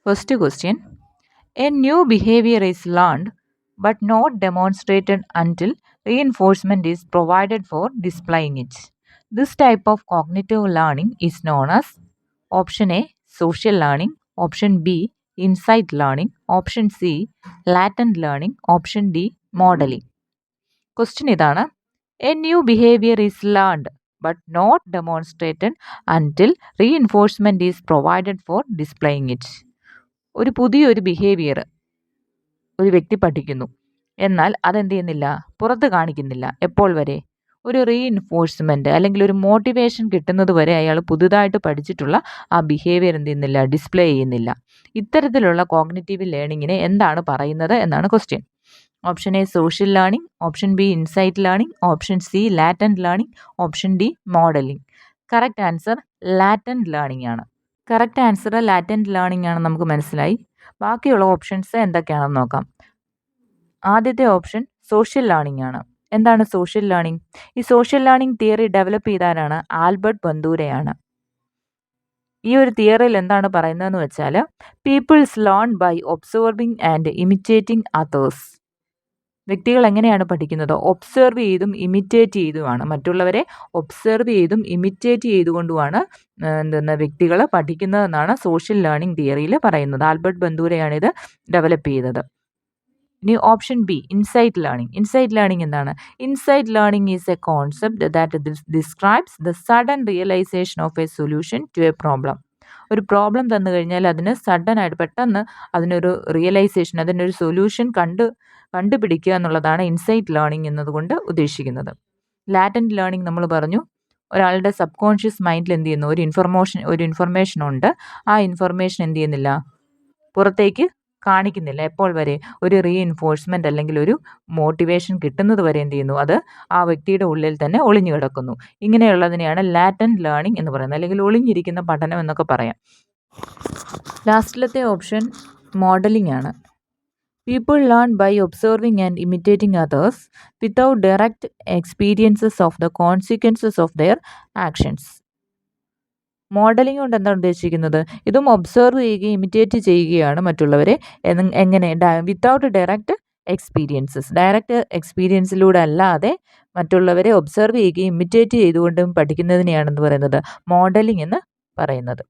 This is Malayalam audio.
First question. A new behavior is learned but not demonstrated until reinforcement is provided for displaying it. This type of cognitive learning is known as option A, social learning, option B, insight learning, option C, latent learning, option D, modeling. Question ഇതാണ്. A new behavior is learned but not demonstrated until reinforcement is provided for displaying it. ഒരു പുതിയൊരു ബിഹേവിയർ ഒരു വ്യക്തി പഠിക്കുന്നു, എന്നാൽ അതെന്ത് ചെയ്യുന്നില്ല, പുറത്ത് കാണിക്കുന്നില്ല. എപ്പോൾ വരെ? ഒരു റീഇൻഫോഴ്സ്മെൻറ്റ് അല്ലെങ്കിൽ ഒരു മോട്ടിവേഷൻ കിട്ടുന്നത് വരെ അയാൾ പുതുതായിട്ട് പഠിച്ചിട്ടുള്ള ആ ബിഹേവിയർ എന്ത് ചെയ്യുന്നില്ല, ഡിസ്പ്ലേ ചെയ്യുന്നില്ല. ഇത്തരത്തിലുള്ള കോഗ്നിറ്റീവ് ലേണിങ്ങിനെ എന്താണ് പറയുന്നത് എന്നാണ് question. Option A social learning, option B insight learning, option C latent learning, option D modelling. Correct answer latent learning ആണ്. കറക്റ്റ് ആൻസർ ലാറ്റൻറ്റ് ലേണിംഗ് ആണെന്ന് നമുക്ക് മനസ്സിലായി. ബാക്കിയുള്ള ഓപ്ഷൻസ് എന്തൊക്കെയാണെന്ന് നോക്കാം. ആദ്യത്തെ ഓപ്ഷൻ സോഷ്യൽ ലേണിംഗ് ആണ്. എന്താണ് സോഷ്യൽ ലേണിംഗ്? ഈ സോഷ്യൽ ലേണിംഗ് തിയറി ഡെവലപ്പ് ചെയ്താരാണ്? ആൽബർട്ട് ബന്ദൂരയാണ്. ഈ ഒരു തിയറിയിൽ എന്താണ് പറയുന്നതെന്ന് വെച്ചാൽ, peoples learn by observing and imitating others. വ്യക്തികൾ എങ്ങനെയാണ് പഠിക്കുന്നത്? ഒബ്സർവ് ചെയ്തും ഇമിറ്റേറ്റ് ചെയ്തുമാണ്. മറ്റുള്ളവരെ ഒബ്സർവ് ചെയ്തും ഇമിറ്റേറ്റ് ചെയ്തുകൊണ്ടുമാണ് വ്യക്തികൾ പഠിക്കുന്നതെന്നാണ് സോഷ്യൽ ലേണിംഗ് തിയറിയിൽ പറയുന്നത്. ആൽബർട്ട് ബന്ദൂരയാണ് ഇത് ഡെവലപ്പ് ചെയ്തത്. ഇനി option B insight learning. Insight learning എന്താണ്? Insight learning is a concept that describes the sudden realisation of a solution to a problem. ഒരു പ്രോബ്ലം തന്നു കഴിഞ്ഞാൽ അതിന് സഡനായിട്ട് പെട്ടെന്ന് അതിനൊരു റിയലൈസേഷൻ, അതിനൊരു സൊല്യൂഷൻ കണ്ടുപിടിക്കുക എന്നുള്ളതാണ് ഇൻസൈറ്റ് ലേണിംഗ് എന്നതുകൊണ്ട് ഉദ്ദേശിക്കുന്നത്. ലാറ്റൻറ്റ് ലേണിംഗ് നമ്മൾ പറഞ്ഞു, ഒരാളുടെ സബ് കോൺഷ്യസ് മൈൻഡിൽ എന്ത് ചെയ്യുന്നു, ഒരു ഇൻഫർമേഷൻ ഉണ്ട്. ആ ഇൻഫർമേഷൻ എന്ത് ചെയ്യുന്നില്ല, പുറത്തേക്ക് കാണിക്കുന്നില്ല. എപ്പോൾ വരെ? ഒരു റീഇൻഫോഴ്സ്മെൻറ്റ് അല്ലെങ്കിൽ ഒരു മോട്ടിവേഷൻ കിട്ടുന്നത് വരെ എന്ത് ചെയ്യുന്നു, അത് ആ വ്യക്തിയുടെ ഉള്ളിൽ തന്നെ ഒളിഞ്ഞു കിടക്കുന്നു. ഇങ്ങനെയുള്ളതിനെയാണ് ലാറ്റൻറ്റ് ലേണിംഗ് എന്ന് പറയുന്നത്, അല്ലെങ്കിൽ ഒളിഞ്ഞിരിക്കുന്ന പഠനം എന്നൊക്കെ പറയാം. ലാസ്റ്റിലത്തെ ഓപ്ഷൻ മോഡലിംഗ് ആണ്. People learn by observing and imitating others without direct experiences of the consequences of their actions. Modelling കൊണ്ട് എന്താണ് ഉദ്ദേശിക്കുന്നത്? ഇതും ഒബ്സർവ് ചെയ്യുകയും ഇമിറ്റേറ്റ് ചെയ്യുകയാണ് മറ്റുള്ളവരെ. എങ്ങനെ? Without direct experiences. ഡയറക്റ്റ് എക്സ്പീരിയൻസിലൂടെ അല്ലാതെ മറ്റുള്ളവരെ ഒബ്സർവ് ചെയ്യുകയും ഇമിറ്റേറ്റ് ചെയ്തുകൊണ്ടും പഠിക്കുന്നതിനെയാണെന്ന് പറയുന്നത് മോഡലിംഗ് എന്ന് പറയുന്നത്.